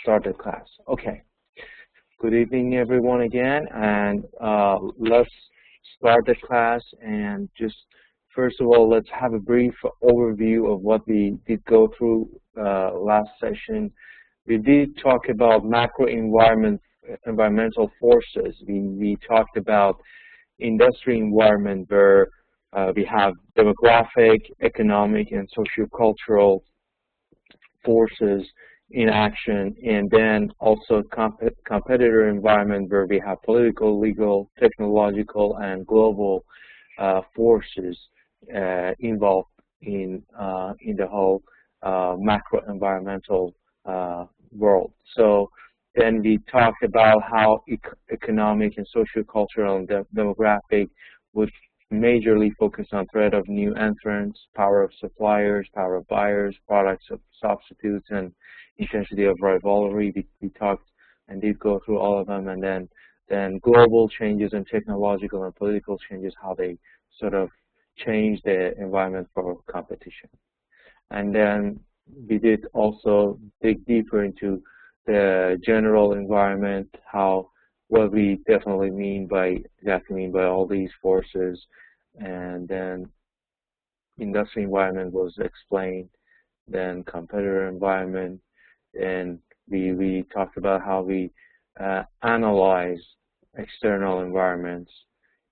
start the class. Okay. Good evening, everyone, again, and let's start the class. And just first of all, let's have a brief overview of what we did go through last session. We did talk about environmental forces. We talked about industry environment where we have demographic, economic, and sociocultural forces in action, and then also competitor environment where we have political, legal, technological, and global forces involved in the whole macro environmental world. So then we talked about how economic and sociocultural and demographic would majorly focus on threat of new entrants, power of suppliers, power of buyers, products of substitutes, and intensity of rivalry. We talked and did go through all of them, and then global changes and technological and political changes, how they sort of change the environment for competition. And then we did also dig deeper into the general environment, what we definitely mean by all these forces, and then industry environment was explained, then competitor environment, and we talked about how we analyze external environments,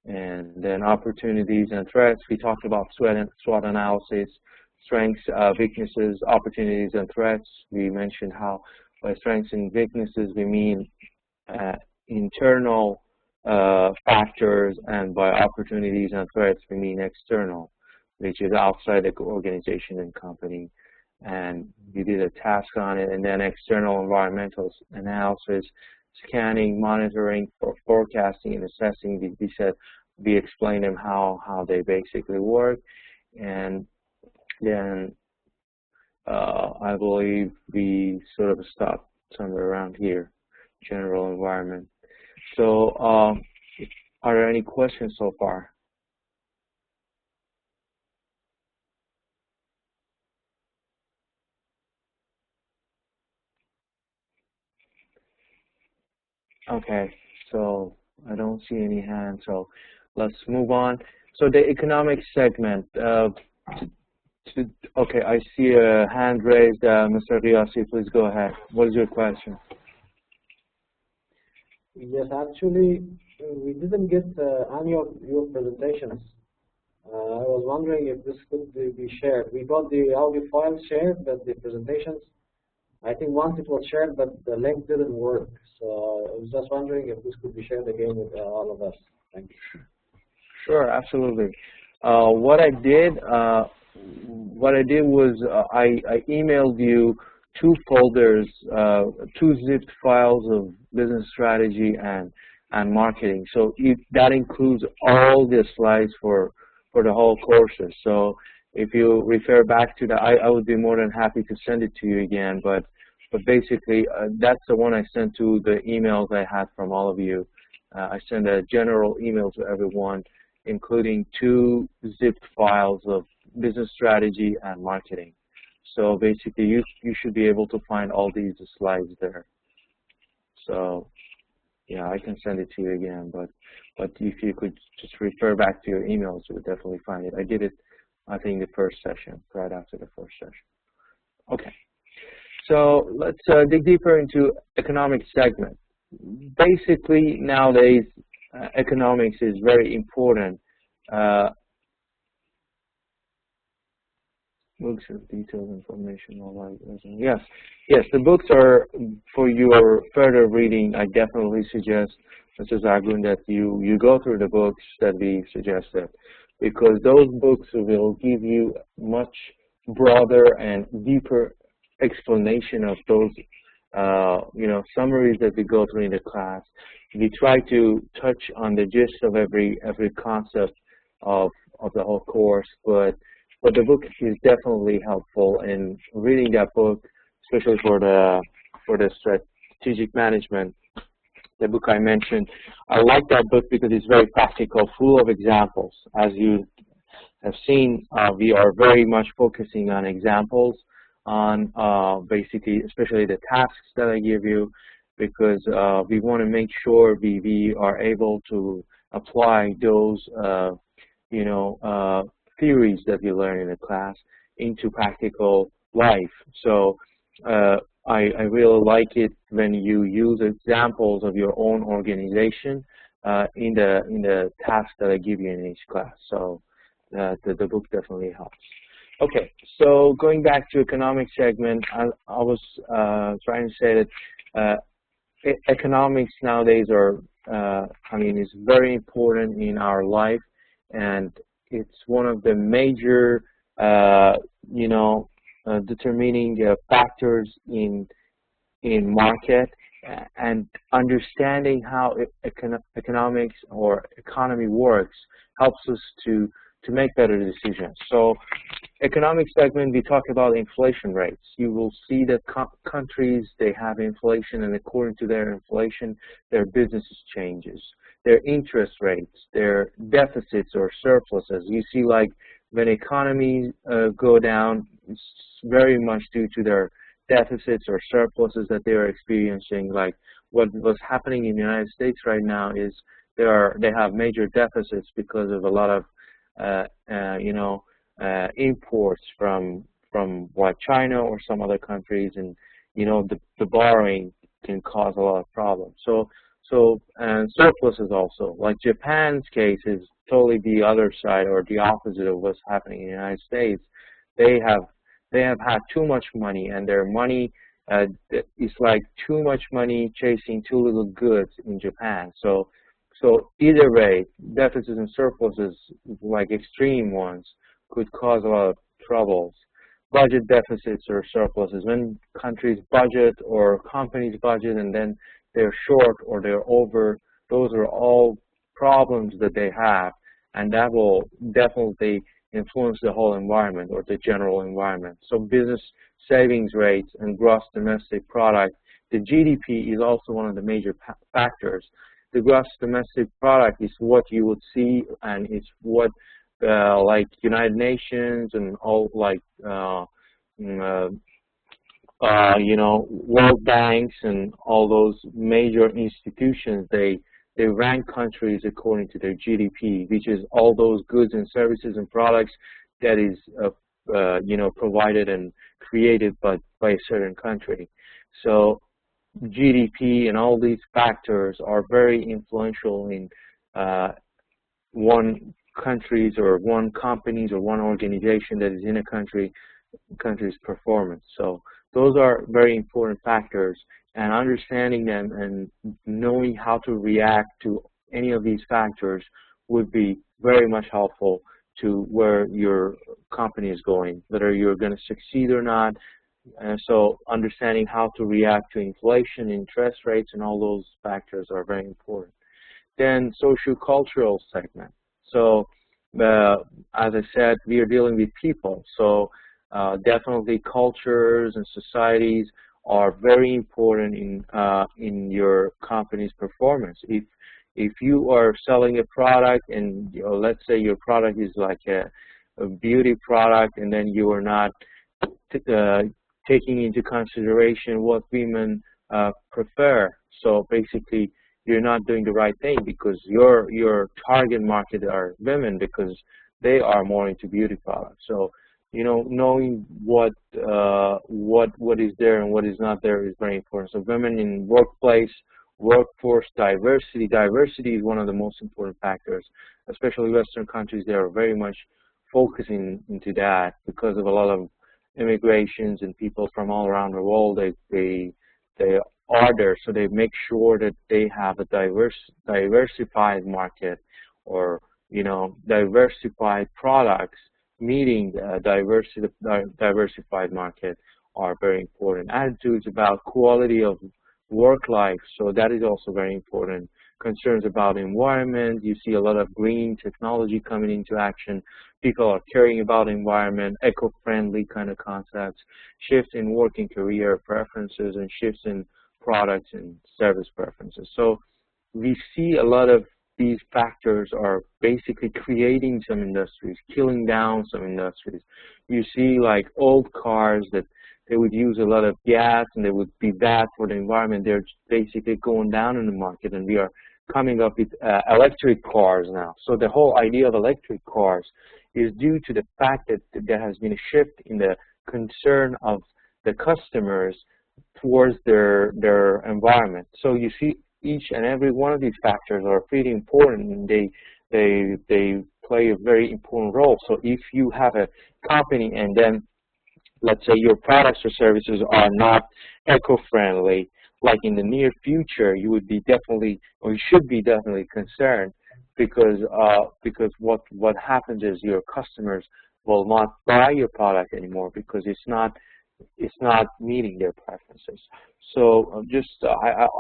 and then opportunities and threats. We talked about SWOT analysis, strengths, weaknesses, opportunities, and threats. We mentioned how by strengths and weaknesses we mean internal factors, and by opportunities and threats we mean external, which is outside the organization and company. And we did a task on it, and then external environmental analysis, scanning, monitoring, forecasting, and assessing. We explained them how they basically work, and then I believe we sort of stopped somewhere around here, general environment. So are there any questions so far? Okay, so I don't see any hands, so let's move on. So the economic segment. Okay, I see a hand raised. Mr. Riyasi, please go ahead. What is your question? Yes, actually, we didn't get any of your presentations. I was wondering if this could be shared. We got the audio file shared, but the presentations, I think once it was shared, but the link didn't work. So I was just wondering if this could be shared again with all of us. Thank you. Sure, absolutely. What I did was I emailed you two folders, two zipped files of business strategy and marketing. So that includes all the slides for the whole courses. So if you refer back to that, I would be more than happy to send it to you again. But basically, that's the one I sent to the emails I had from all of you. I sent a general email to everyone, including two zipped files of business strategy and marketing. So basically, you should be able to find all these slides there. So yeah, I can send it to you again, but if you could just refer back to your emails, you would definitely find it. I did it, I think, the first session, right after the first session. Okay, so let's dig deeper into economic segment. Basically, nowadays, economics is very important. Books of detailed information online. Yes, the books are for your further reading. I definitely suggest, Mr. Zagun, that you go through the books that we suggested, because those books will give you much broader and deeper explanation of those summaries that we go through in the class. We try to touch on the gist of every concept of the whole course, but the book is definitely helpful in reading that book, especially for the strategic management. The book I mentioned, I like that book because it's very practical, full of examples. As you have seen, we are very much focusing on examples on basically, especially the tasks that I give you, because we want to make sure we are able to apply those theories that we learn in the class into practical life. So I really like it when you use examples of your own organization in the tasks that I give you in each class. So the book definitely helps. Okay, so going back to economic segment, I was trying to say that economics nowadays are, is very important in our life, and it's one of the major, determining factors in market, and understanding how economics or economy works helps us to make better decisions. So economic segment, we talk about inflation rates. You will see that countries, they have inflation, and according to their inflation, their businesses changes. Their interest rates, their deficits or surpluses. You see, like, when economies go down, it's very much due to their deficits or surpluses that they are experiencing. Like what's happening in the United States right now is they have major deficits because of a lot of imports from what, China or some other countries, and the borrowing can cause a lot of problems. And surpluses also, like Japan's case, is totally the other side or the opposite of what's happening in the United States. They have had too much money, and their money is like too much money chasing too little goods in Japan. So either way, deficits and surpluses, like extreme ones, could cause a lot of troubles. Budget deficits or surpluses, when countries budget or companies budget and then they're short or they're over, those are all problems that they have, and that will definitely influence the whole environment or the general environment. So business savings rates and gross domestic product, the GDP is also one of the major factors. The gross domestic product is what you would see, and it's what like United Nations and all, like World Banks and all those major institutions, they rank countries according to their GDP, which is all those goods and services and products that is provided and created by a certain country. So GDP and all these factors are very influential in one country's or one company's or one organization that is in a country's performance. So those are very important factors, and understanding them and knowing how to react to any of these factors would be very much helpful to where your company is going, whether you're going to succeed or not. So understanding how to react to inflation, interest rates, and all those factors are very important. Then socio-cultural segment. So as I said, we are dealing with people. So definitely cultures and societies are very important in your company's performance. If you are selling a product, and let's say your product is like a beauty product, and then you are not taking into consideration what women prefer, so basically you're not doing the right thing, because your target market are women, because they are more into beauty products. So knowing what is there and what is not there is very important. So women in workforce diversity. Diversity is one of the most important factors, especially Western countries. They are very much focusing into that because of a lot of immigrations and people from all around the world. They are there, so they make sure that they have a diversified market, or diversified products meeting diversified market are very important. Attitudes about quality of work life, so that is also very important. Concerns about environment, you see a lot of green technology coming into action. People are caring about environment, eco-friendly kind of concepts, shifts in working career preferences, and shifts in products and service preferences. So we see a lot of these factors are basically creating some industries, killing down some industries. You see like old cars that they would use a lot of gas and they would be bad for the environment. They're basically going down in the market, and we are coming up with electric cars now. So the whole idea of electric cars is due to the fact that there has been a shift in the concern of the customers towards their environment. So you see each and every one of these factors are pretty important, and they play a very important role. So if you have a company and then let's say your products or services are not eco-friendly, like in the near future, you would be definitely, or you should be definitely concerned, because what happens is your customers will not buy your product anymore because it's not meeting their preferences. So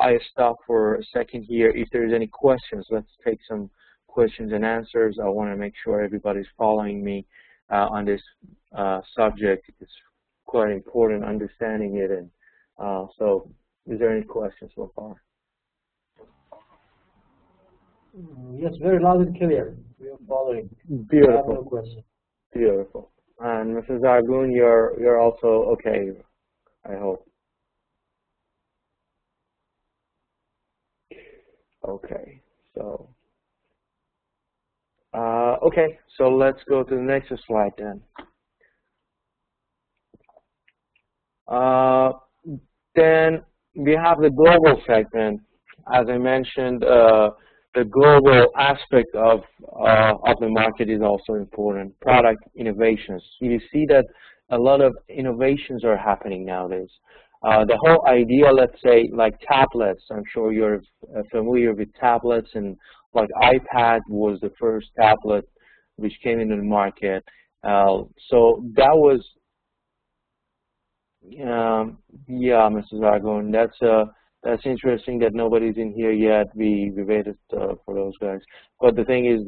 I stop for a second here. If there's any questions, let's take some questions and answers. I want to make sure everybody's following me on this subject. It's quite important understanding it. And so is there any questions so far? Yes, very loud and clear. We are following. Beautiful. I have no question. Beautiful. And Mrs. Argun, you're also okay, I hope. Okay, so okay, so let's go to the next slide then. Then we have the global segment. As I mentioned, the global aspect of the market is also important. Product innovations. You see that a lot of innovations are happening nowadays. The whole idea, let's say, like tablets. I'm sure you're familiar with tablets, and like iPad was the first tablet which came into the market. So that was, yeah, Mrs. Argon, that's interesting that nobody's in here yet. We waited for those guys. But the thing is,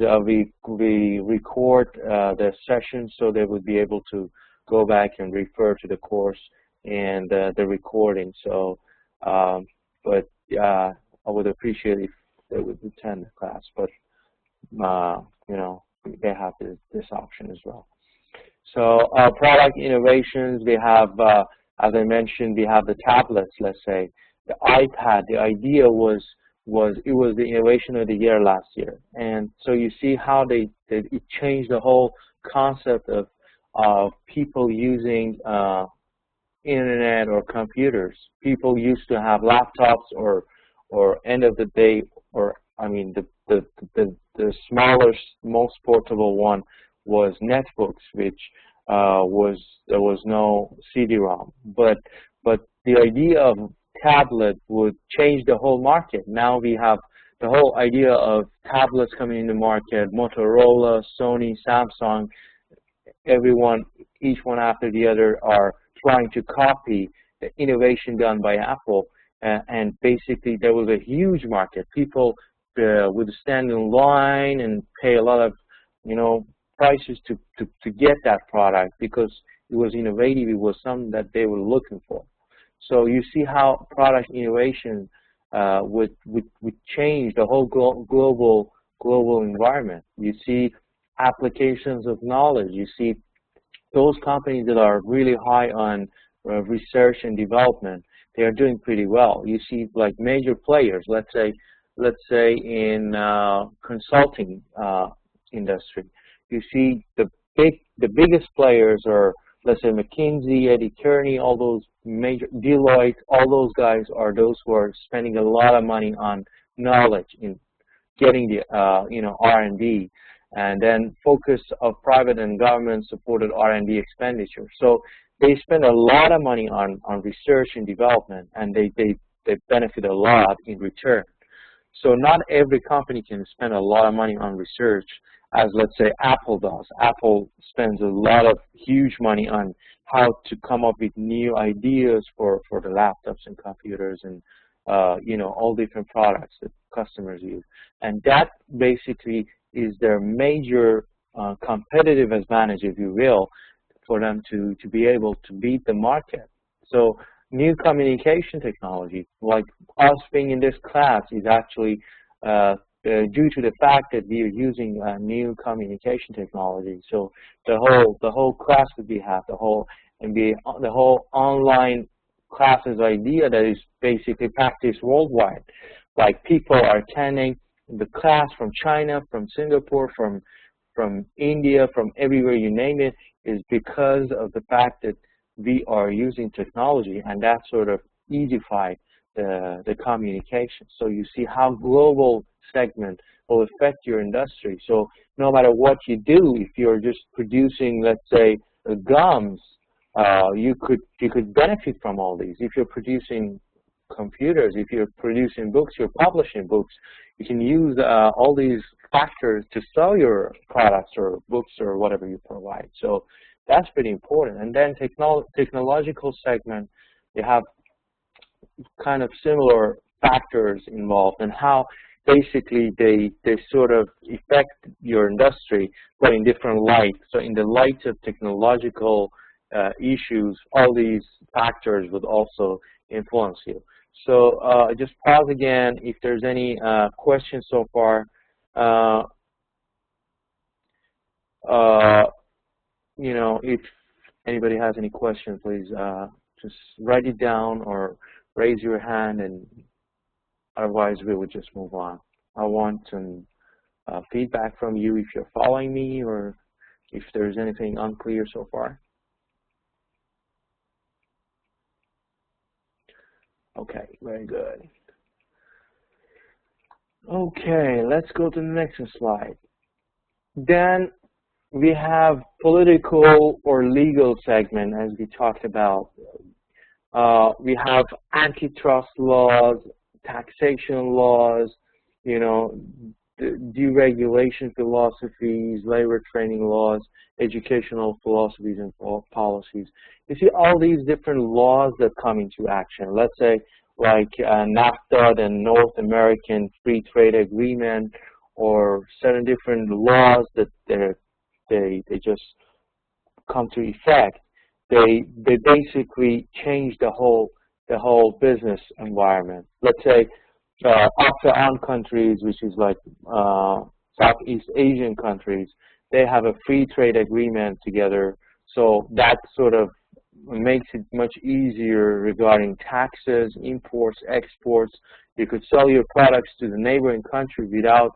we record the session so they would be able to go back and refer to the course and the recording. So, but I would appreciate if they would attend the class. But you know, they have this option as well. So, product innovations. We have, as I mentioned, we have the tablets. Let's say the iPad. The idea was it was the innovation of the year last year, and so you see how it changed the whole concept of people using internet or computers. People used to have laptops or end of the day, or I mean the smallest, most portable one was netbooks, which there was no CD-ROM. But the idea of tablet would change the whole market. Now we have the whole idea of tablets coming in the market. Motorola, Sony, Samsung, everyone, each one after the other, are trying to copy the innovation done by Apple. And basically, there was a huge market. People would stand in line and pay a lot of, prices to get that product because it was innovative. It was something that they were looking for. So you see how product innovation would change the whole global environment. You see applications of knowledge. You see those companies that are really high on research and development. They are doing pretty well. You see like major players. Let's say in consulting industry. You see the biggest players are, let's say, McKinsey, Eddie Kearney, all those major, Deloitte, all those guys are those who are spending a lot of money on knowledge in getting the R&D, and then focus of private and government supported R&D expenditure. So they spend a lot of money on research and development, and they benefit a lot in return. So not every company can spend a lot of money on research as, let's say, Apple does. Apple spends a lot of huge money on how to come up with new ideas for the laptops and computers and, all different products that customers use. And that basically is their major competitive advantage, if you will, for them to be able to beat the market. So new communication technology, like us being in this class, is actually due to the fact that we are using new communication technology. So the whole class that we have, the whole and the whole online classes idea that is basically practiced worldwide. Like people are attending the class from China, from Singapore, from India, from everywhere you name it, is because of the fact that we are using technology, and that sort of easify the communication. So you see how global segment will affect your industry. So no matter what you do, if you're just producing, let's say, gums, you could benefit from all these. If you're producing computers, if you're producing books, you're publishing books, you can use all these factors to sell your products or books or whatever you provide. So that's pretty important. And then technological segment, you have kind of similar factors involved, and how basically they sort of affect your industry, but in different light. So in the light of technological issues, all these factors would also influence you. So just pause again if there's any questions so far. You know, if anybody has any questions, please just write it down or raise your hand, and otherwise we would just move on. I want some feedback from you if you're following me, or if there's anything unclear so far. Okay, very good. Okay, let's go to the next slide. Then we have political or legal segment, as we talked about. We have antitrust laws, taxation laws, you know, deregulation philosophies, labor training laws, educational philosophies and policies. You see all these different laws that come into action. Let's say like NAFTA, the North American Free Trade Agreement, or certain different laws that they just come to effect. They basically change the whole business environment. Let's say ASEAN countries, which is like Southeast Asian countries, they have a free trade agreement together. So that sort of makes it much easier regarding taxes, imports, exports. You could sell your products to the neighboring country without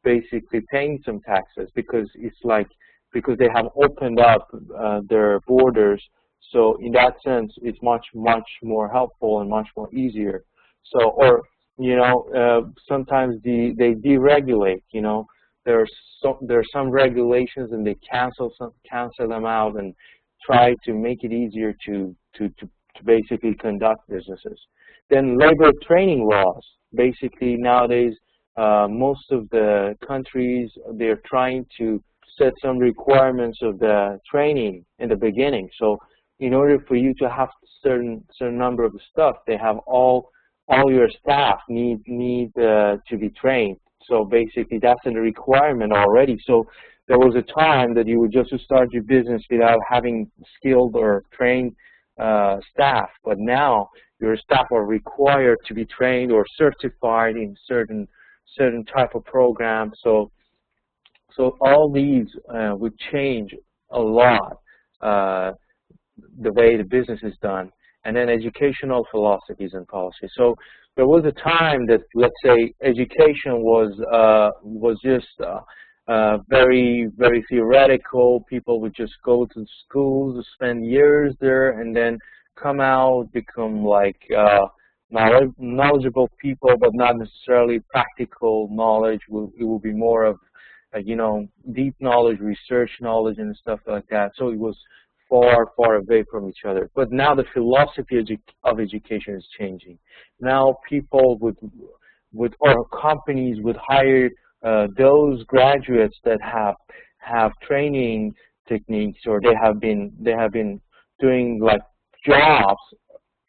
basically paying some taxes, because it's like, because they have opened up their borders. So in that sense, it's much more helpful and much more easier. So, or you know, sometimes they deregulate. You know, there are some regulations, and they cancel them out and try to make it easier to basically conduct businesses. Then labor training laws. Basically nowadays, most of the countries, they're trying to set some requirements of the training in the beginning. So in order for you to have certain number of stuff, they have all your staff need to be trained. So basically that's a requirement already. So there was a time that you would just start your business without having skilled or trained staff, but now your staff are required to be trained or certified in certain type of program. So all these would change a lot the way the business is done. And then educational philosophies and policies. So there was a time that, let's say, education was just very theoretical. People would just go to schools, spend years there, and then come out, become like knowledgeable people, but not necessarily practical knowledge. It will be more of you know, deep knowledge, research knowledge, and stuff like that. So it was far away from each other. But now the philosophy of education is changing. Now people or companies would hire those graduates that have training techniques, or they have been doing like jobs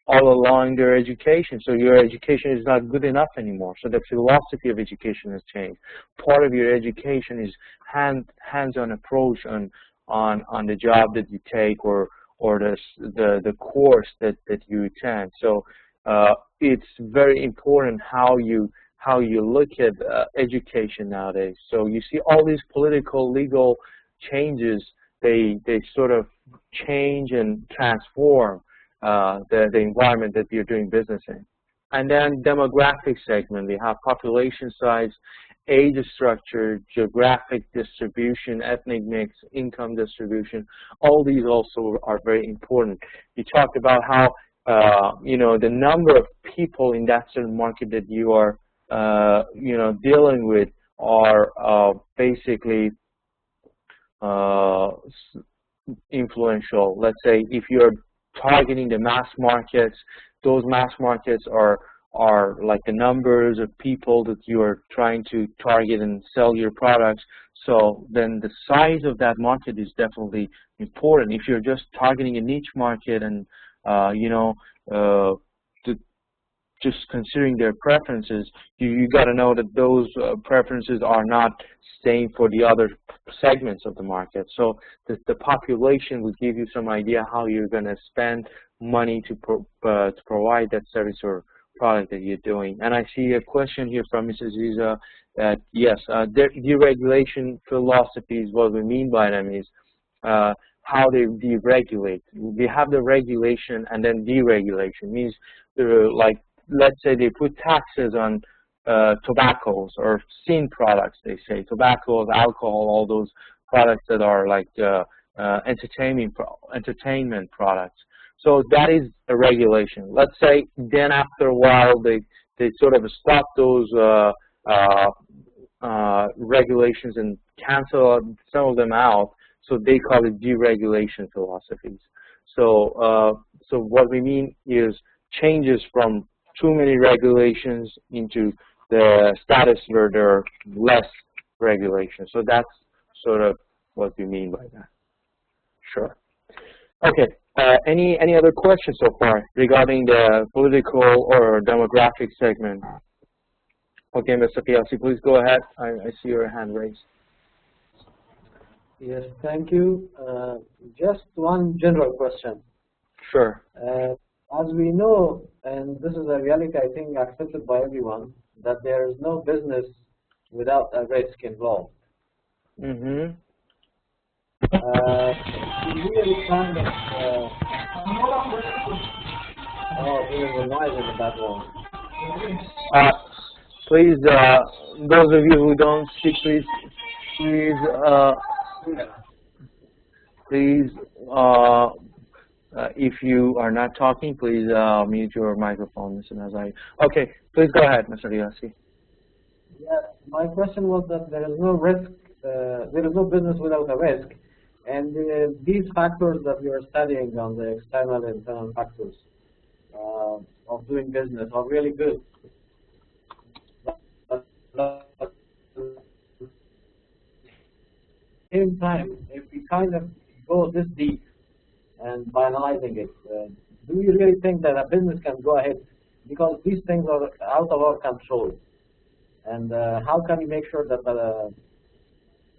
all along their education. So your education is not good enough anymore. So the philosophy of education has changed. Part of your education is hands-on approach on the job that you take, or the course that you attend. So it's very important how you look at education nowadays. So you see all these political, legal changes they sort of change and transform the environment that you're doing business in. And then demographic segment, we have population size, age structure, geographic distribution, ethnic mix, income distribution. All these also are very important. We talked about how the number of people in that certain market that you are dealing with are basically influential. Let's say if you're targeting the mass markets, those mass markets are like the numbers of people that you are trying to target and sell your products. So then the size of that market is definitely important. If you're just targeting a niche market and just considering their preferences, you got to know that those preferences are not staying for the other segments of the market. So the population will give you some idea how you're going to spend money to provide that service or product that you're doing. And I see a question here from Mrs. Riza that yes, deregulation philosophies, what we mean by them is how they deregulate. We have the regulation and then deregulation. Means like, let's say they put taxes on tobaccos or sin products, they say, tobacco, alcohol, all those products that are like entertainment products. So that is a regulation. Let's say then after a while they sort of stop those regulations and cancel some of them out. So they call it deregulation philosophies. So so what we mean is changes from too many regulations into the status where there are less regulations. So that's sort of what we mean by that. Sure. Okay. Any other questions so far regarding the political or demographic segment? Okay, Mr. Piazzi, please go ahead. I see your hand raised. Yes, thank you. Just one general question. Sure. As we know, and this is a reality I think accepted by everyone, that there is no business without a risk involved. Mm-hmm. Really kind of, there's a noise in the background. Please, those of you who don't speak, please, if you are not talking, please mute your microphone. Okay, please go ahead, Mr. Riazzi. Yeah, my question was that there is no risk, there is no business without a risk, and these factors that we are studying on the external and internal factors of doing business are really good. At the same time, if we kind of go this deep and by analyzing it, do you really think that a business can go ahead? Because these things are out of our control. And how can we make sure that,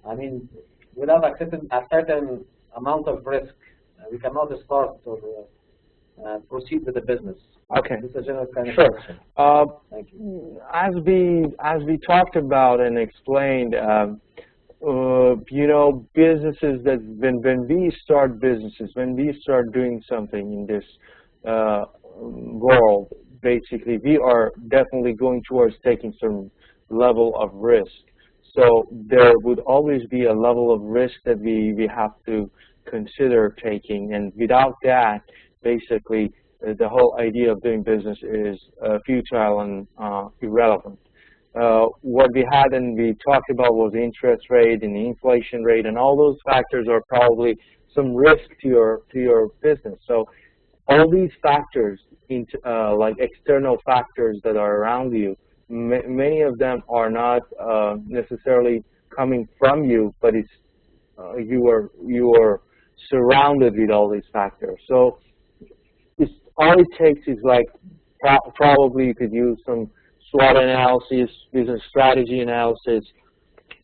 I mean, without accepting a certain amount of risk, we cannot start or proceed with the business? Okay. This is a general kind of sure. question. Thank you. As we talked about and explained, businesses that when we start businesses, when we start doing something in this world, basically we are definitely going towards taking some level of risk. So there would always be a level of risk that we have to consider taking, and without that, basically the whole idea of doing business is futile and irrelevant. What we had and we talked about was the interest rate and the inflation rate, and all those factors are probably some risk to your business. So all these factors, like external factors that are around you, many of them are not necessarily coming from you, but it's you are surrounded with all these factors. So all it takes is like probably you could use some SWOT analysis, business strategy analysis,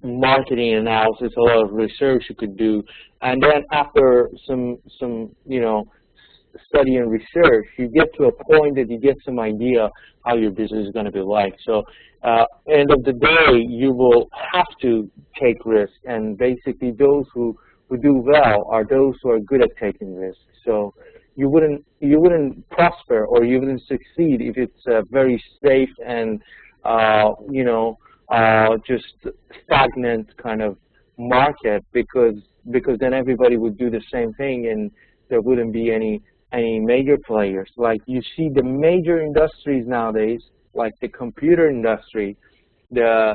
marketing analysis, a lot of research you could do, and then after some study and research, you get to a point that you get some idea how your business is going to be like. So end of the day, you will have to take risk, and basically those who who do well are those who are good at taking risks. So you wouldn't prosper or you wouldn't succeed if it's a very safe and just stagnant kind of market, because then everybody would do the same thing and there wouldn't be any major players. Like you see the major industries nowadays, like the computer industry, the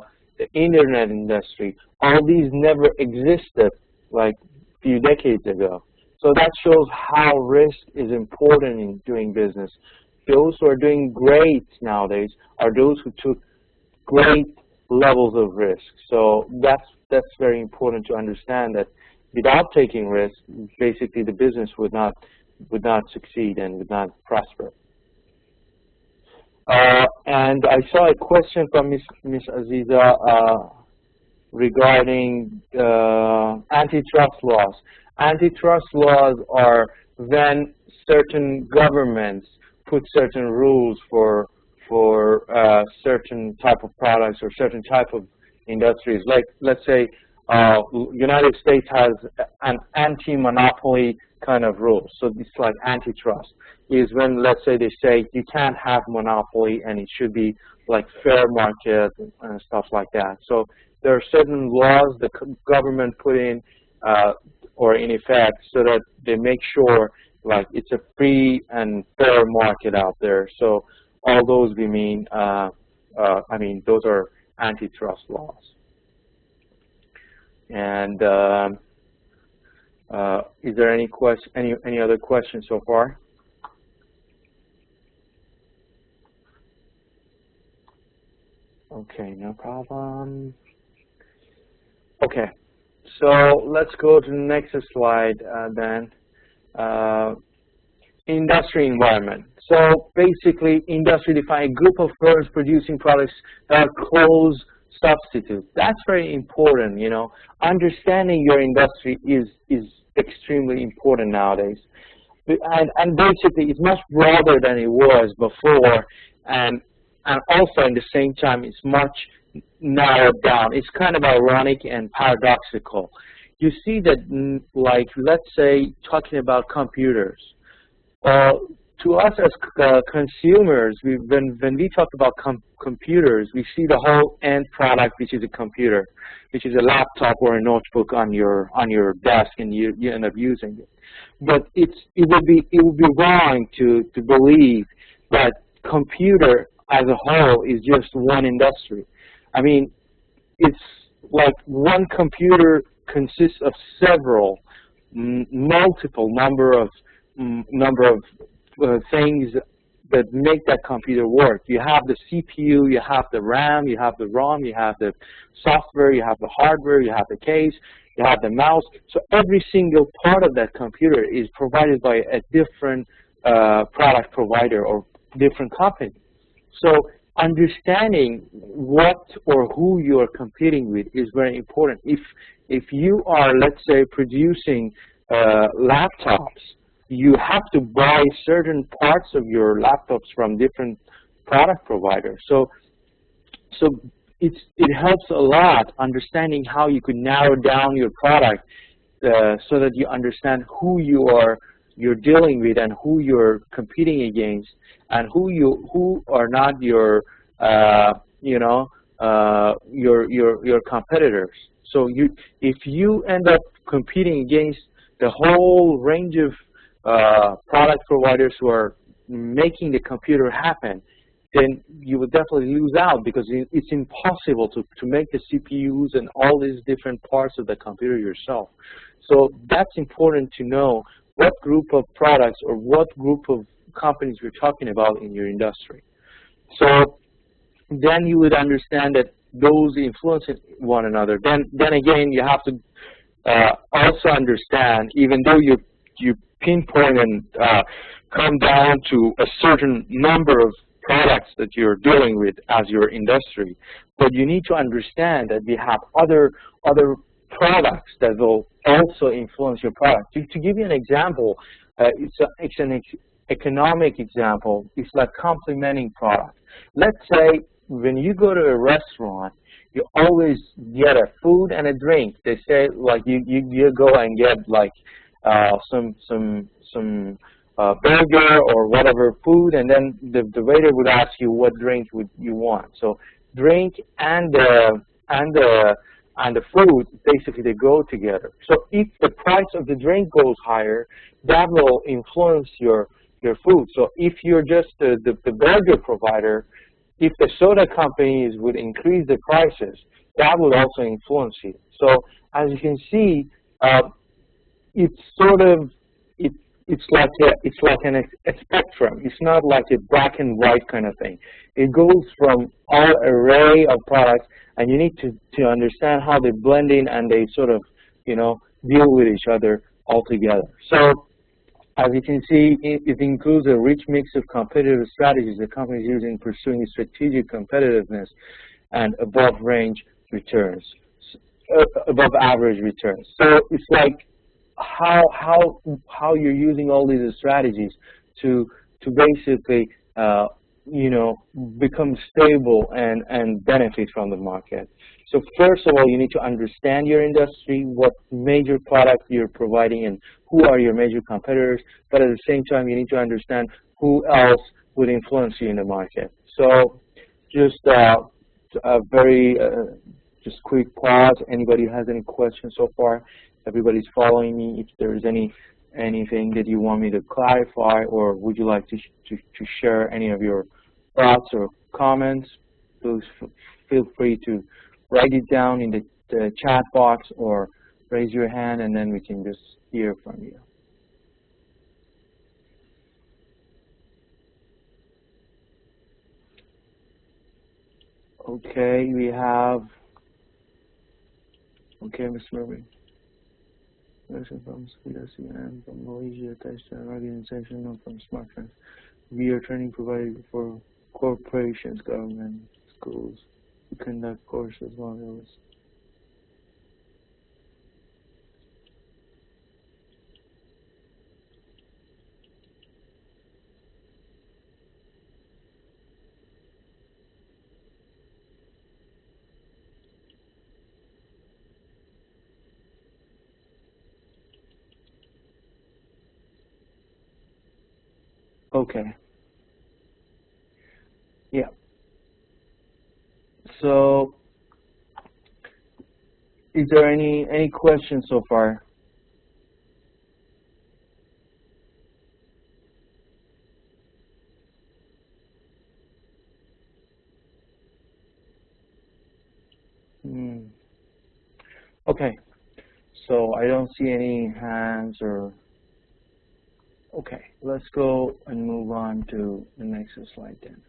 internet industry, all these never existed like a few decades ago. So that shows how risk is important in doing business. Those who are doing great nowadays are those who took great levels of risk. So that's very important to understand, that without taking risk, basically the business would not succeed and would not prosper. And I saw a question from Ms. Aziza regarding antitrust laws. Antitrust laws are when certain governments put certain rules for certain type of products or certain type of industries. Like, let's say, United States has an anti-monopoly kind of rule. So it's like antitrust. Is when, let's say, they say you can't have monopoly and it should be like fair market and stuff like that. So there are certain laws the government put in or in effect so that they make sure like it's a free and fair market out there. So all those we mean, those are antitrust laws. And is there any other questions so far? Okay, no problem. Okay, so let's go to the next slide then. Industry environment. So basically, industry define a group of firms producing products that are close substitutes. That's very important, you know. Understanding your industry is extremely important nowadays. And basically, it's much broader than it was before, and also at the same time, it's much narrowed down. It's kind of ironic and paradoxical. You see that, like, let's say, talking about computers. To us as consumers, when we talk about computers, we see the whole end product, which is a computer, which is a laptop or a notebook on your desk, and you end up using it. But it would be wrong to believe that computer as a whole is just one industry. I mean, it's like one computer consists of several, multiple number of things that make that computer work. You have the CPU, you have the RAM, you have the ROM, you have the software, you have the hardware, you have the case, you have the mouse. So every single part of that computer is provided by a different product provider or different company. So understanding what or who you are competing with is very important. If you are, let's say, producing laptops, you have to buy certain parts of your laptops from different product providers. So it helps a lot understanding how you could narrow down your product so that you understand who you're dealing with and who you're competing against, and who are not your competitors. So if you end up competing against the whole range of product providers who are making the computer happen, then you will definitely lose out, because it's impossible to make the CPUs and all these different parts of the computer yourself. So that's important to know what group of products or what group of companies we're talking about in your industry. So then you would understand that those influence one another. Then again, you have to also understand, even though you pinpoint and come down to a certain number of products that you're dealing with as your industry, but you need to understand that we have other products that will also influence your product. To give you an example, it's an economic example. It's like complementing products. Let's say when you go to a restaurant, you always get a food and a drink. They say like you go and get like some burger or whatever food, and then the waiter would ask you what drink would you want. So drink and the food, basically they go together. So if the price of the drink goes higher, that will influence your food. So if you're just the burger provider, if the soda companies would increase the prices, that would also influence you. So as you can see, it's sort of it's like a spectrum. It's not like a black and white kind of thing. It goes from all array of products, and you need to understand how they blend in and they sort of deal with each other altogether. So as you can see, it includes a rich mix of competitive strategies the company is using pursuing strategic competitiveness and above range returns, above average returns. So it's like how you're using all these strategies to basically become stable and benefit from the market. So first of all, you need to understand your industry, what major product you're providing, and who are your major competitors. But at the same time, you need to understand who else would influence you in the market. So just a very just quick pause. Anybody has any questions so far? Everybody's following me. If there's anything that you want me to clarify, or would you like to share any of your thoughts or comments, please feel free to write it down in the chat box or raise your hand, and then we can just hear from you. Okay, we have, okay, Mr. Murray. From Sweden and from Malaysia, attached to an organization and from smartphones. We are training provided for corporations, government, schools to conduct courses modules. Okay. Yeah. So, is there any questions so far? Okay. So I don't see any hands or. Okay, let's go and move on to the next slide then.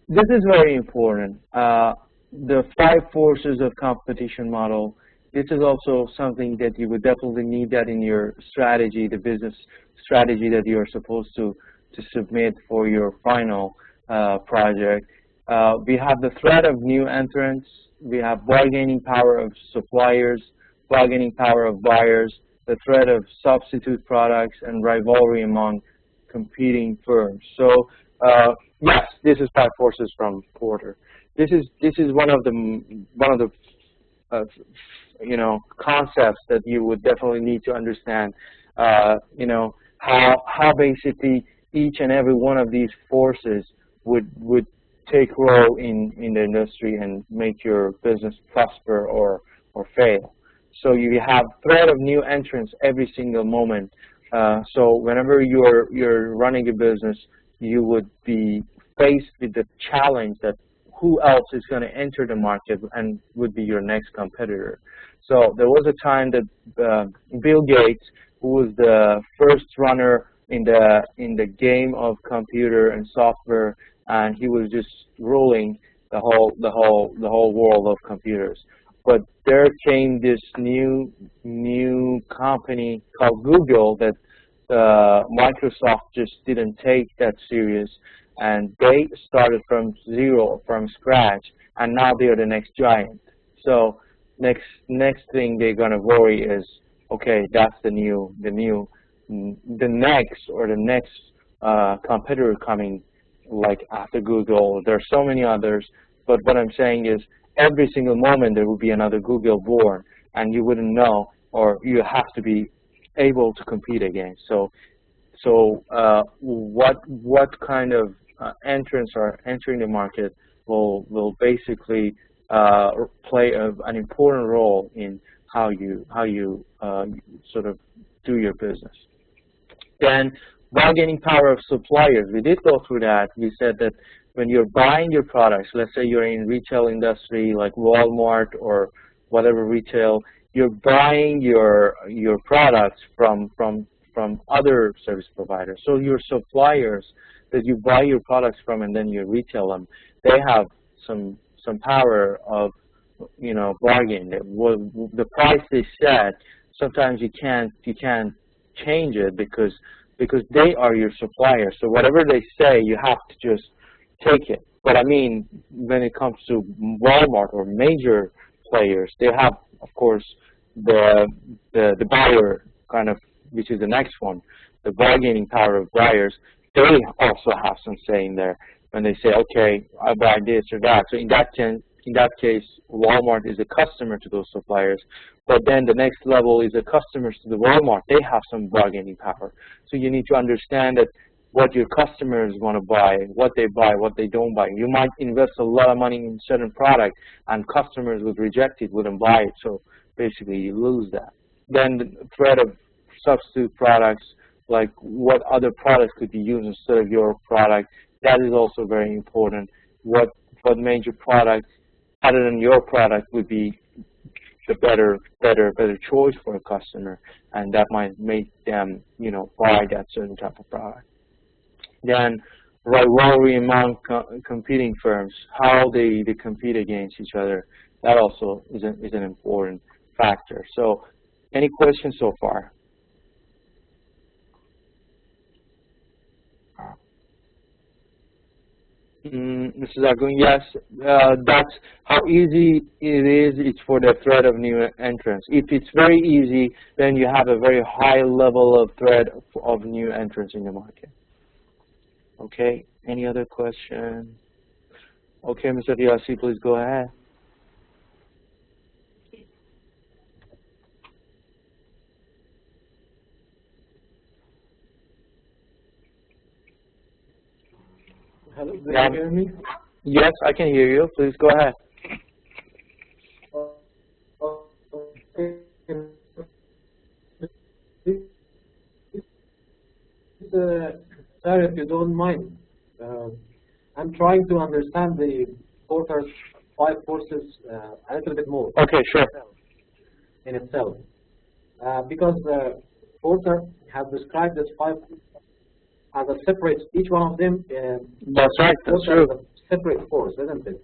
This is very important. The 5 forces of competition model. This is also something that you would definitely need that in your strategy, the business strategy that you are supposed to submit for your final project. We have the threat of new entrants. We have bargaining power of suppliers, bargaining power of buyers, the threat of substitute products, and rivalry among competing firms. So yes, this is 5 forces from Porter. This is one of the concepts that you would definitely need to understand. How basically each and every one of these forces would take role in the industry and make your business prosper or fail. So you have threat of new entrants every single moment. So whenever you're running a business, you would be faced with the challenge that who else is going to enter the market and would be your next competitor. So there was a time that Bill Gates, who was the first runner in the game of computer and software, and he was just ruling the whole world of computers. But there came this new company called Google that Microsoft just didn't take that serious, and they started from zero, from scratch, and now they are the next giant. So next thing they're gonna worry is, okay, that's the next competitor coming like after Google. There are so many others, but what I'm saying is every single moment there will be another Google born, and you wouldn't know, or you have to be able to compete against. What kind of entrants are entering the market will basically play an important role in how you sort of do your business. Then bargaining power of suppliers. We did go through that. We said that when you're buying your products, let's say you're in retail industry like Walmart or whatever retail, you're buying your products from other service providers. So your suppliers that you buy your products from and then you retail them, they have some power of bargaining. The price they set, sometimes you can't change it because they are your supplier. So whatever they say, you have to just take it. But I mean, when it comes to Walmart or major players, they have, of course, the buyer kind of, which is the next one, the bargaining power of buyers. They also have some say in there when they say, okay, I buy this or that. So in that case, Walmart is a customer to those suppliers. But then the next level is the customers to the Walmart. They have some bargaining power. So you need to understand that what your customers want to buy, what they don't buy. You might invest a lot of money in certain product, and customers would reject it, wouldn't buy it. So basically, you lose that. Then the threat of substitute products, like what other products could be used instead of your product, that is also very important. What major product other than your product would be the better choice for a customer, and that might make them, buy that certain type of product. Then rivalry among competing firms, how they compete against each other, that also is an important factor. So, any questions so far? Mrs. Agun, yes, that's how easy it is. It's for the threat of new entrants. If it's very easy, then you have a very high level of threat of new entrants in the market. Okay, any other question? Okay, Mr. Diassi, please go ahead. Hello, do you hear me? Yes, I can hear you. Please go ahead. Sir, if you don't mind, I'm trying to understand the Porter's 5 forces a little bit more. Okay, sure. In itself, because Porter has described this 5 as a separate, each one of them. That's right. That's true. A separate force, isn't it?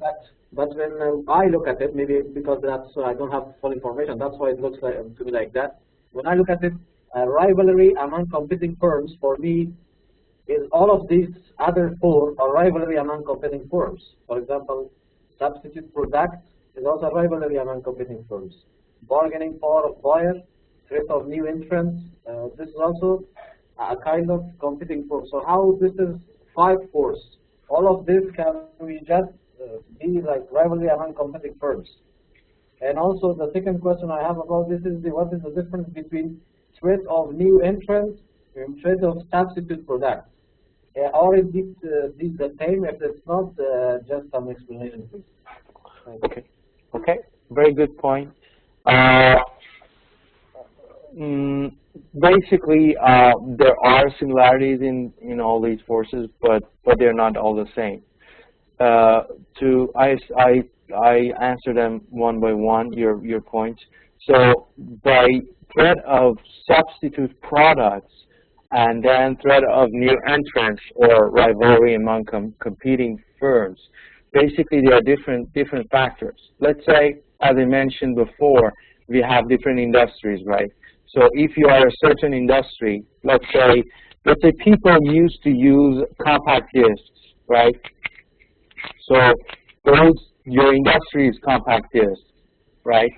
But when I look at it, maybe because I don't have full information, that's why it looks like to me like that. When I look at it, rivalry among competing firms for me is all of these other 4 are rivalry among competing firms. For example, substitute product is also rivalry among competing firms. Bargaining power of buyer, threat of new entrants, this is also a kind of competing force. So how this is 5 force? All of this can we just be like rivalry among competing firms? And also the second question I have about this is what is the difference between threat of new entrants and threat of substitute products? Or is this the same? If it's not, just some explanation, please. Okay. Okay. Very good point. Basically, there are similarities in all these forces, but they're not all the same. I answer them one by one. Your points. So by threat of substitute products and then threat of new entrants or rivalry among competing firms, basically there are different factors. Let's say, as I mentioned before, we have different industries, right? So if you are a certain industry, let's say people used to use compact discs, right? So your industry is compact discs, right?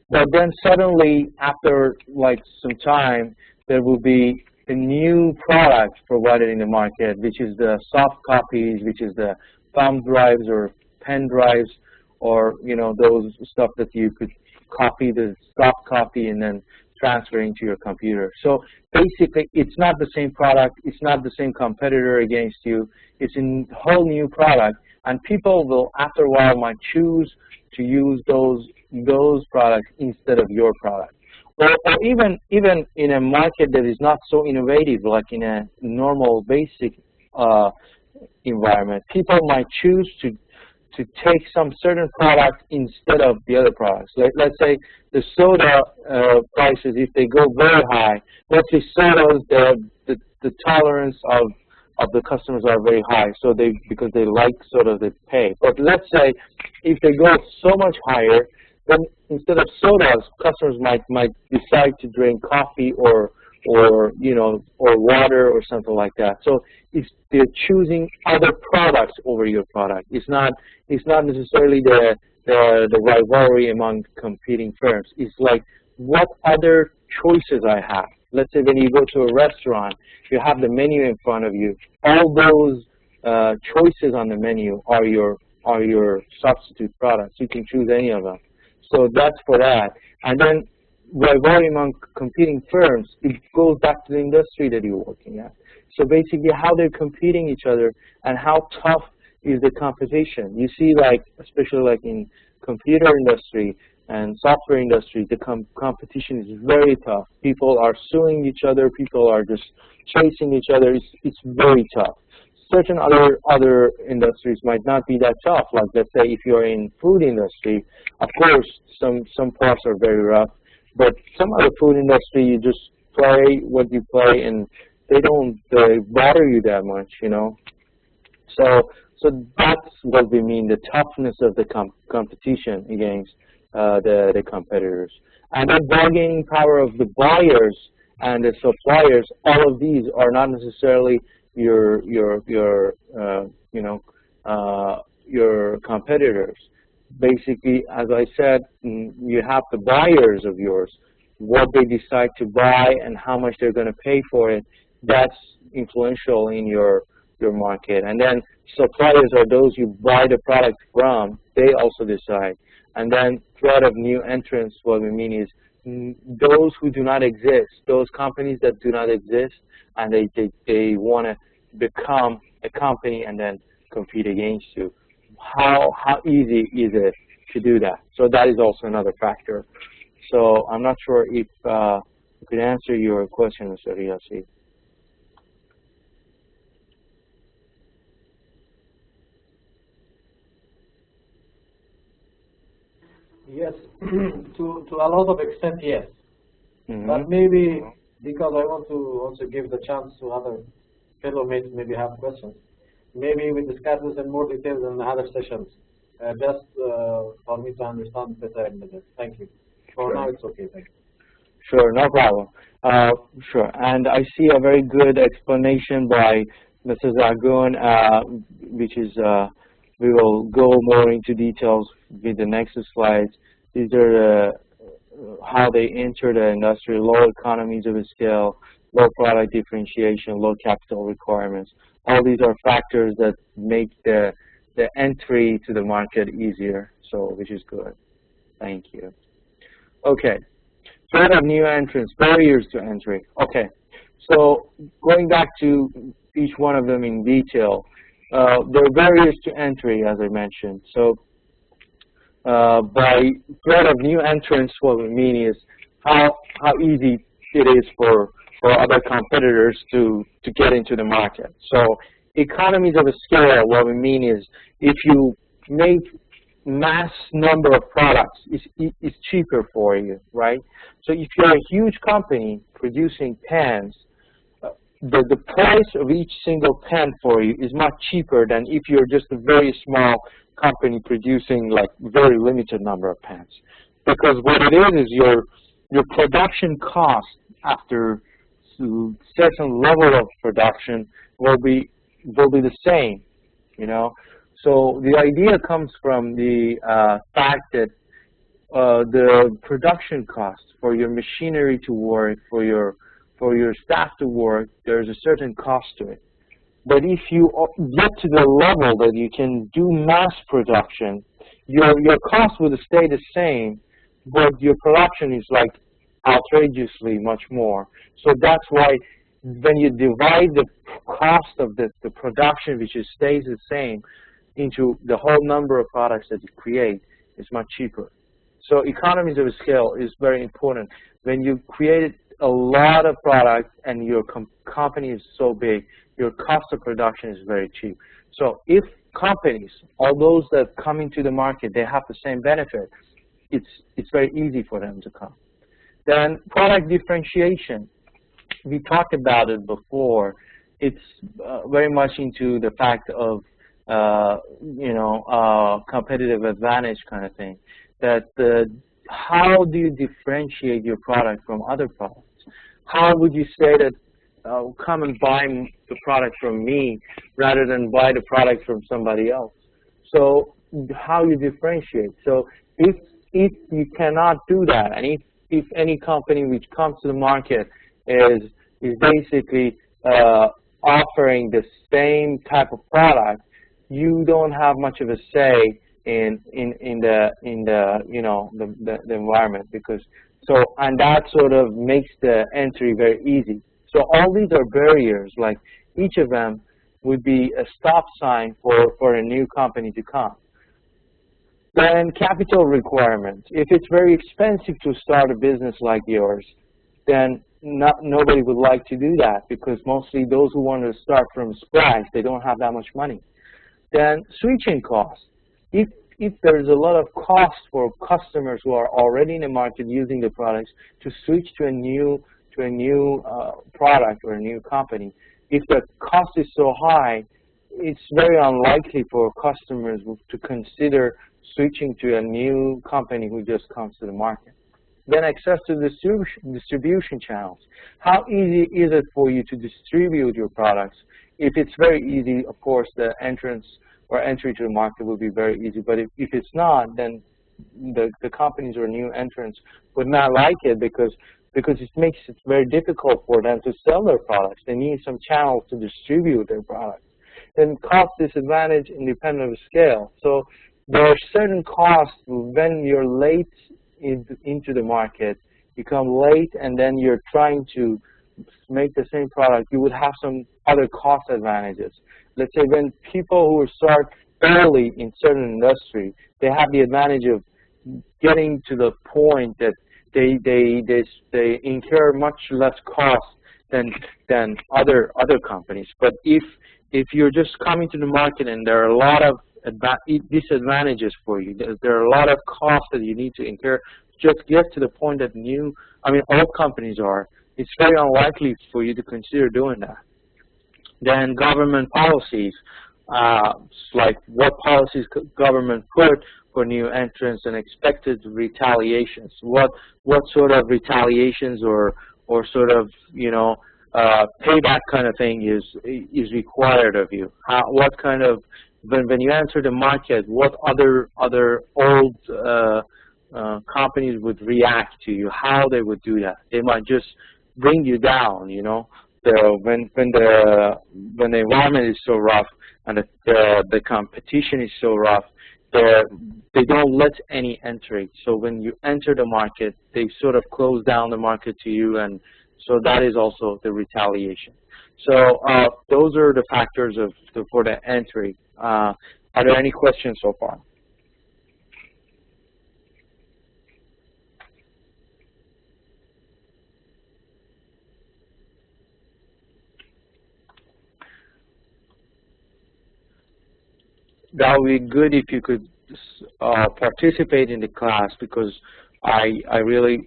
But then suddenly, after like some time, there will be the new product provided in the market, which is the soft copies, which is the thumb drives or pen drives, or those stuff that you could copy the soft copy and then transfer into your computer. So basically, it's not the same product, it's not the same competitor against you, it's a whole new product, and people will, after a while, might choose to use those products instead of your product. Or even in a market that is not so innovative, like in a normal basic environment, people might choose to take some certain products instead of the other products. Let's say the soda prices, if they go very high, let's say sodas, the tolerance of the customers are very high, so because they like soda, they pay. But let's say if they go so much higher, then instead of sodas, customers might decide to drink coffee or water or something like that. So they're choosing other products over your product. It's not necessarily the rivalry among competing firms. It's like, what other choices I have. Let's say when you go to a restaurant, you have the menu in front of you. All those choices on the menu are your substitute products. You can choose any of them. So that's for that. And then rivalry among competing firms, it goes back to the industry that you're working at. So basically how they're competing each other and how tough is the competition. You see, like, especially like in computer industry and software industry, the competition is very tough. People are suing each other. People are just chasing each other. It's very tough. Certain other industries might not be that tough. Like, let's say if you're in food industry, of course some parts are very rough, but some other food industry, you just play what you play and they don't bother you that much, So that's what we mean, the toughness of the competition against the competitors. And the bargaining power of the buyers and the suppliers, all of these are not necessarily your competitors. Basically, as I said, you have the buyers of yours, what they decide to buy and how much they're going to pay for it. That's influential in your market. And then suppliers are those you buy the product from. They also decide. And then threat of new entrants, what we mean is those who do not exist, those companies that do not exist, and they want to become a company and then compete against you. How easy is it to do that? So that is also another factor. So I'm not sure if I could answer your question, Mr. Riyasi. Yes, to a lot of extent, yes. Mm-hmm. But maybe because I want to also give the chance to other fellow mates maybe have questions. Maybe we discuss this in more details in other sessions, just for me to understand better in the Thank you. For now, it's okay. Thank you. Sure, no problem. Sure, and I see a very good explanation by Mrs. Agun, which is we will go more into details with the next slides. These are how they enter the industry: low economies of scale, low product differentiation, low capital requirements. All these are factors that make the entry to the market easier, so which is good. Thank you. Okay, threat of new entrants, barriers to entry. Okay, so going back to each one of them in detail, there are barriers to entry, as I mentioned. So by threat of new entrants, what we mean is how easy it is for other competitors to get into the market. So economies of scale, what we mean is if you make mass number of products, it's cheaper for you, right? So if you're a huge company producing pens, the price of each single pen for you is much cheaper than if you're just a very small company producing like very limited number of pens. Because what it is your production cost after certain level of production will be the same, So the idea comes from the fact that the production cost for your machinery to work, for your for your staff to work, there's a certain cost to it. But if you get to the level that you can do mass production, your cost would stay the same, but your production is like outrageously much more. So that's why when you divide the cost of the production, which stays the same, into the whole number of products that you create, it's much cheaper. So economies of scale is very important. When you created a lot of products and your company is so big, your cost of production is very cheap. So if companies, all those that come into the market, they have the same benefit, it's very easy for them to come. Then product differentiation. We talked about it before. It's very much into the fact of competitive advantage kind of thing. That how do you differentiate your product from other products? How would you say that come and buy the product from me rather than buy the product from somebody else? So how you differentiate? So if you cannot do that, and if any company which comes to the market is basically offering the same type of product, you don't have much of a say in the environment, because and that sort of makes the entry very easy. So all these are barriers. Like each of them would be a stop sign for a new company to come. Then capital requirements. If it's very expensive to start a business like yours, then nobody would like to do that, because mostly those who want to start from scratch, they don't have that much money. Then switching costs. If there's a lot of cost for customers who are already in the market using the products to switch to a new product or a new company, if the cost is so high, it's very unlikely for customers to consider switching to a new company who just comes to the market. Then access to distribution channels. How easy is it for you to distribute your products? If it's very easy, of course, the entrance or entry to the market will be very easy. But if it's not, then the companies or new entrants would not like it, because it makes it very difficult for them to sell their products. They need some channels to distribute their products. Then cost disadvantage independent of scale. So there are certain costs when you're late into the market, you come late and then you're trying to make the same product, you would have some other cost advantages. Let's say when people who start early in certain industry, they have the advantage of getting to the point that they incur much less cost than other companies. But if you're just coming to the market and there are a lot of disadvantages for you, there are a lot of costs that you need to incur, just get to the point that all companies are, it's very unlikely for you to consider doing that. Then government policies, like what policies could government put for new entrants and expected retaliations. What sort of retaliations or sort of payback kind of thing is required of you? What kind of when you enter the market, what other old companies would react to you? How they would do that? They might just bring you down, when the environment is so rough and the competition is so rough, they don't let any entry. So when you enter the market, they sort of close down the market to you, and so that is also the retaliation. So those are the factors for the entry. Are there any questions so far? That would be good if you could participate in the class, because I really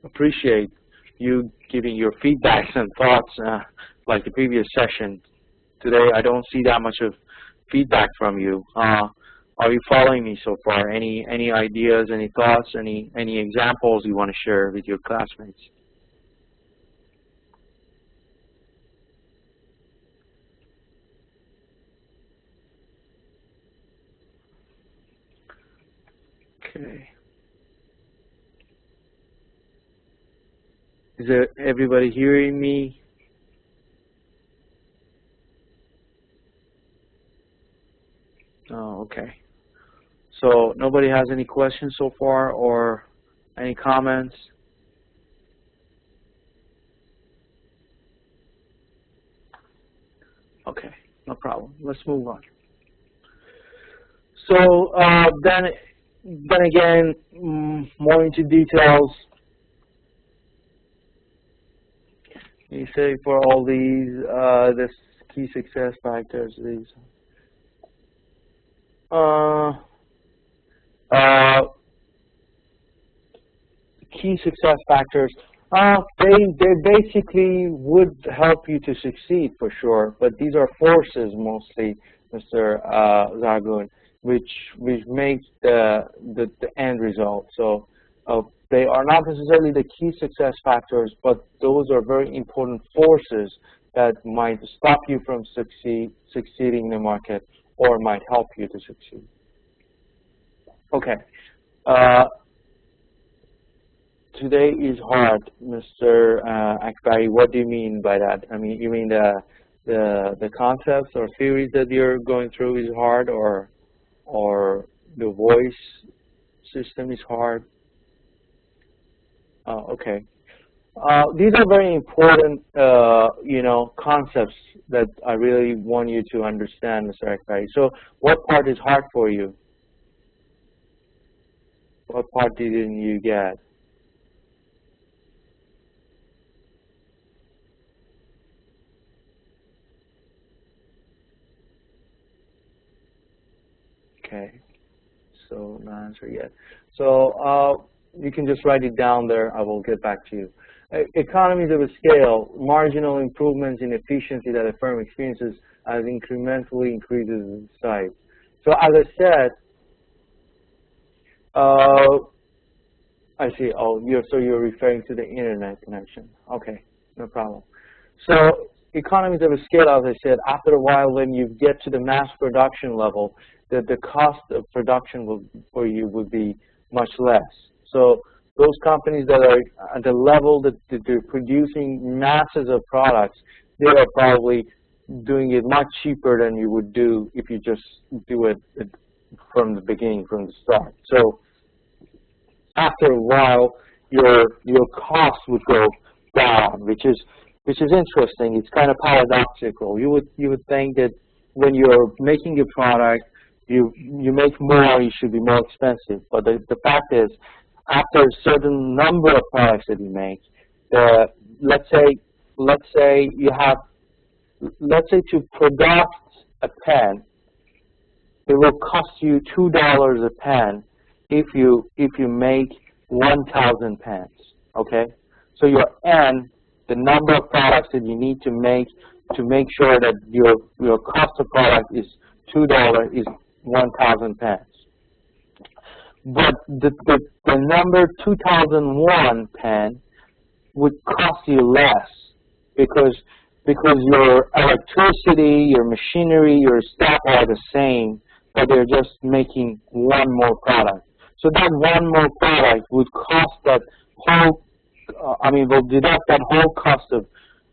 appreciate you giving your feedbacks and thoughts like the previous session. Today I don't see that much of feedback from you. Are you following me so far? Any ideas, any thoughts, any examples you want to share with your classmates? Okay. Is there everybody hearing me? Oh, okay. So nobody has any questions so far or any comments? Okay, no problem. Let's move on. So then again, more into details. You say for all these, this key success factors, these. Key success factors, they basically would help you to succeed for sure, but these are forces mostly, Mr. Zagun, which make the end result. So they are not necessarily the key success factors, but those are very important forces that might stop you from succeeding in the market or might help you to succeed. Okay. Today is hard, Mr. Akbari. What do you mean by that? I mean, you mean the concepts or theories that you're going through is hard, or the voice system is hard? Okay. These are very important, concepts that I really want you to understand, Mr. Akbari. So, what part is hard for you? What part didn't you get? Okay, so no answer yet. So you can just write it down there. I will get back to you. Economies of scale, marginal improvements in efficiency that a firm experiences as incrementally increases in size. So as I said, I see. Oh, you're referring to the internet connection. Okay, no problem. So economies of scale, as I said, after a while, when you get to the mass production level, the cost of production for you would be much less. So those companies that are at the level that they're producing masses of products, they are probably doing it much cheaper than you would do if you just do it from the beginning, from the start. So after a while, your costs would go down, which is interesting. It's kind of paradoxical. You would think that when you're making a product, you make more, you should be more expensive. But the fact is, after a certain number of products that you make, let's say to produce a pen, it will cost you $2 a pen if you make 1,000 pens. Okay, so your N, the number of products that you need to make sure that your cost of product is $2 is 1,000 pens. But the number 2001 pen would cost you less because your electricity, your machinery, your staff are the same, but they're just making one more product. So that one more product would cost that whole, will deduct that whole cost of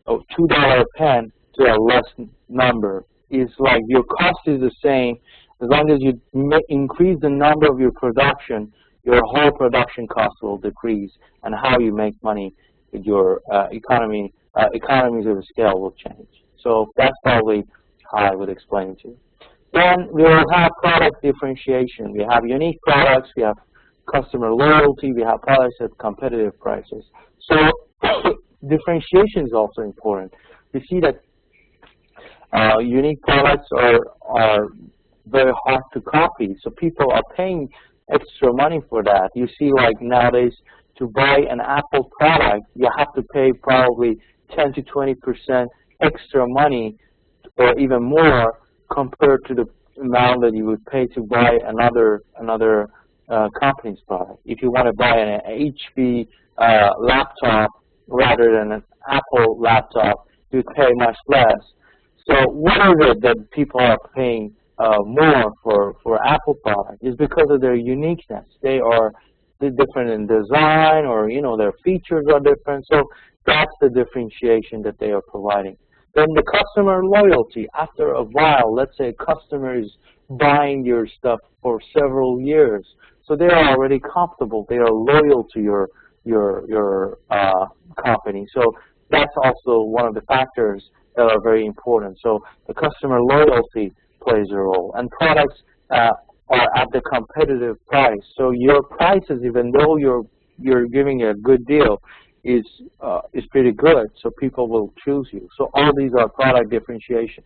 $2 a pen to a less number. It's like your cost is the same. As long as you increase the number of your production, your whole production cost will decrease, and how you make money with your economies of scale will change. So that's probably how I would explain it to you. Then we will have product differentiation. We have unique products, we have customer loyalty, we have products at competitive prices. So differentiation is also important. We see that unique products are very hard to copy, so people are paying extra money for that. You see, like nowadays, to buy an Apple product, you have to pay probably 10 to 20% extra money, or even more, compared to the amount that you would pay to buy another company's product. If you want to buy an HP laptop rather than an Apple laptop, you pay much less. So what is it that people are paying more for Apple products? Is because of their uniqueness. They are different in design, or their features are different. So That's the differentiation that they are providing. Then the customer loyalty. After a while, let's say a customer is buying your stuff for several years, so they are already comfortable. They are loyal to your company. So that's also one of the factors that are very important. So the customer loyalty plays a role, and products are at the competitive price. So your prices, even though you're giving a good deal, is pretty good. So people will choose you. So all these are product differentiation.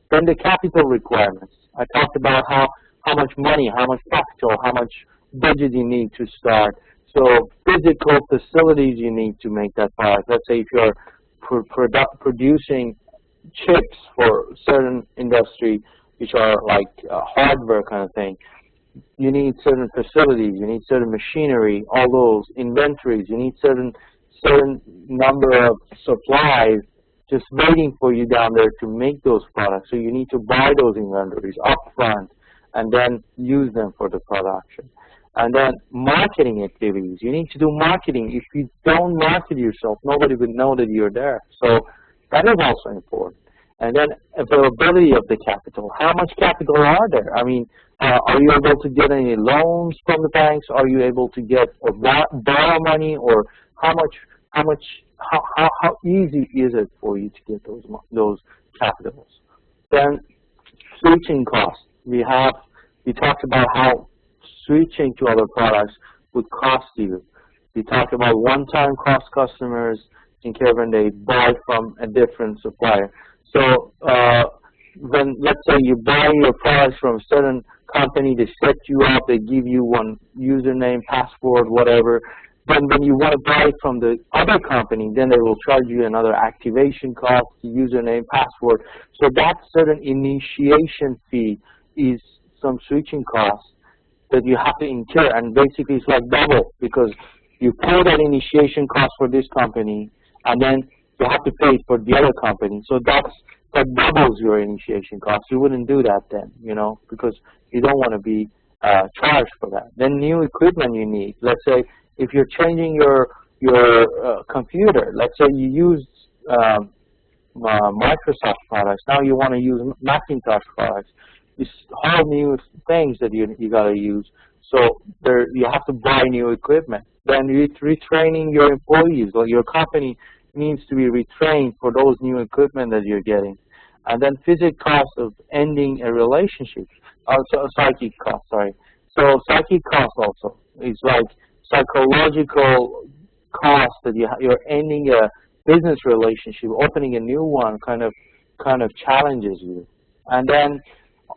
Then the capital requirements. I talked about how much money, how much capital, how much budget you need to start. So physical facilities you need to make that product. Let's say if you're producing chips for certain industry, which are like hardware kind of thing, you need certain facilities, you need certain machinery, all those inventories, you need certain number of supplies just waiting for you down there to make those products. So you need to buy those inventories up front and then use them for the production. And then marketing activities. You need to do marketing. If you don't market yourself, nobody would know that you're there. So that is also important. And then availability of the capital. How much capital are there? I mean, are you able to get any loans from the banks? Are you able to get or borrow money? Or how easy is it for you to get those capitals? Then switching costs. We talked about how switching to other products would cost you. We talked about one-time cost customers in case when they buy from a different supplier. So when, let's say, you buy your products from a certain company, they set you up, they give you one username, password, whatever. Then when you want to buy it from the other company, then they will charge you another activation cost, username, password. So that certain initiation fee is some switching costs that you have to incur, and basically it's like double, because you pay that initiation cost for this company, and then you have to pay it for the other company. So that doubles your initiation cost. You wouldn't do that then, you know, because you don't want to be charged for that. Then new equipment you need. Let's say if you're changing your computer, let's say you use Microsoft products, now you want to use Macintosh products. It's all new things that you got to use. So you have to buy new equipment. Then retraining your employees, or your company needs to be retrained for those new equipment that you're getting. And then physical cost of ending a relationship, psychic cost, sorry. So psychic cost also is like psychological cost that you're ending a business relationship, opening a new one kind of challenges you. And then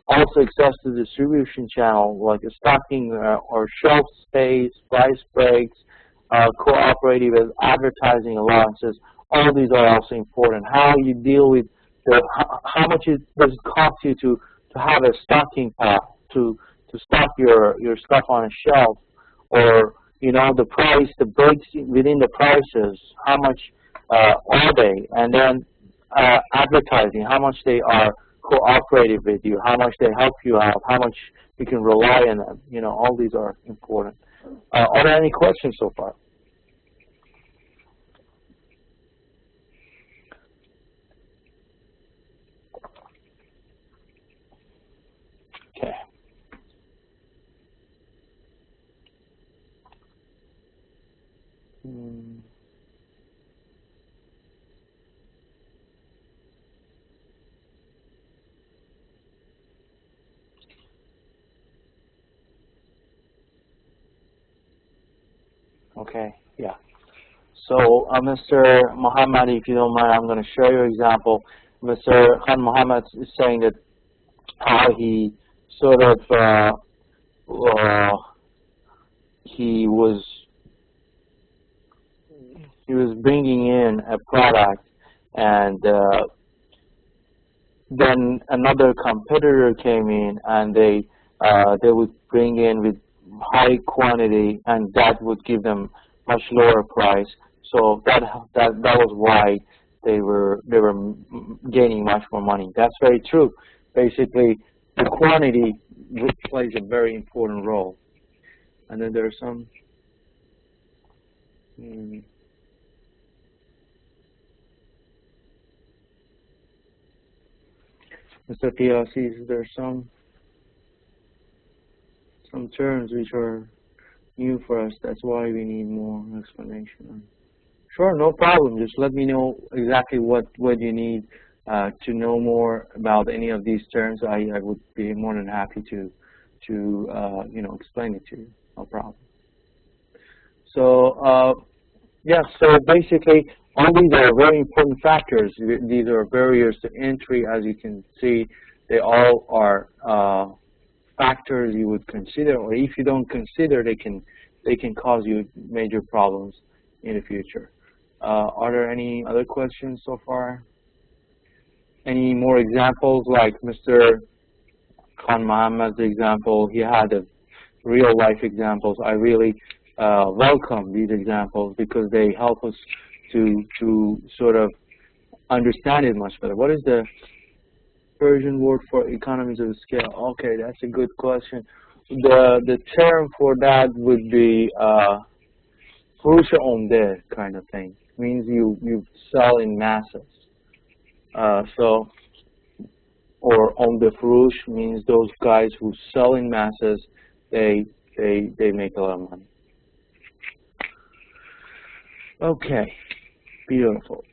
also access to the distribution channel, like a stocking or shelf space, price breaks, cooperative with advertising allowances. All these are also important. How you deal with how much does it cost you to have a stocking pot to stock your stuff on a shelf, or you know the price, the breaks within the prices. How much are they? And then advertising, how much they are cooperative with you, how much they help you out, how much you can rely on them. You know, all these are important. Are there any questions so far? Okay. Okay, yeah. So, Mr. Muhammad, if you don't mind, I'm going to share your example. Mr. Khan Muhammad is saying that how he sort of he was bringing in a product, and then another competitor came in, and they would bring in with high quantity, and that would give them much lower price. So that was why they were gaining much more money. That's very true. Basically, the quantity plays a very important role. And then there are some. Mr. TLC, there's some terms which are new for us. That's why we need more explanation. Sure, no problem. Just let me know exactly what you need to know more about any of these terms. I would be more than happy to explain it to you. No problem. So yeah, so basically all these are very important factors. These are barriers to entry. As you can see, they all are factors you would consider, or if you don't consider, they can cause you major problems in the future. Are there any other questions so far? Any more examples, like Mr. Khan Mohammad's example? He had a real life examples. I really welcome these examples because they help us to sort of understand it much better. What is the Persian word for economies of scale? Okay, that's a good question. The term for that would be furush omde kind of thing. Means you sell in masses. Or omde furush means those guys who sell in masses. They make a lot of money. Okay, beautiful.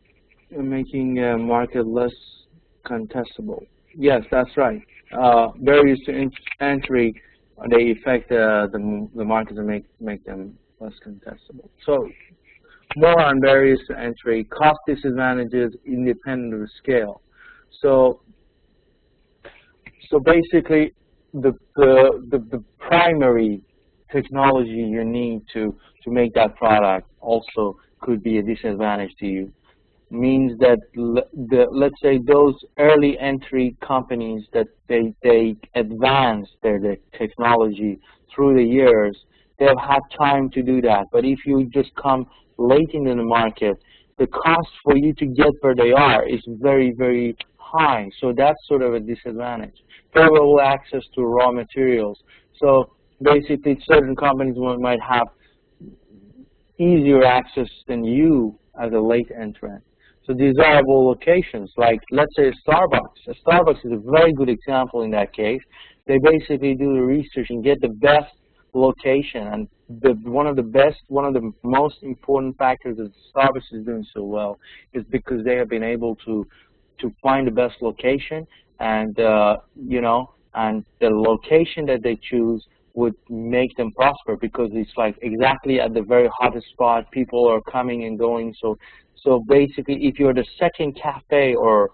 Making market less contestable. Yes, that's right. Barriers to entry, they affect the markets and make them less contestable. So more on barriers to entry, cost disadvantages independent of the scale. So basically, the primary technology you need to make that product also could be a disadvantage to you. Means that let's say those early entry companies that they advance their technology through the years, they have had time to do that. But if you just come late into the market, the cost for you to get where they are is very, very high. So that's sort of a disadvantage. Favorable access to raw materials. So basically, certain companies might have easier access than you as a late entrant. So desirable locations, like let's say a Starbucks. A Starbucks is a very good example in that case. They basically do the research and get the best location, and one of the most important factors that Starbucks is doing so well is because they have been able to find the best location, and and the location that they choose would make them prosper because it's like exactly at the very hottest spot. People are coming and going. So basically, if you're the second cafe or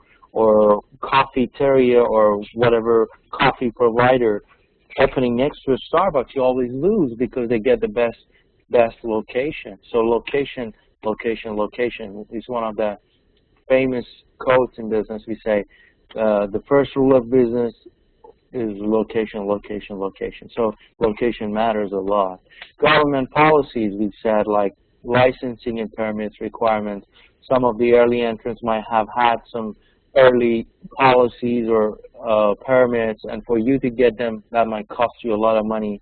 coffeeteria or whatever coffee provider opening next to a Starbucks, you always lose because they get the best location. So location is one of the famous quotes in business. We say the first rule of business is location. So location matters a lot. Government policies, we've said, like licensing and permits requirements. Some of the early entrants might have had some early policies or permits, and for you to get them, that might cost you a lot of money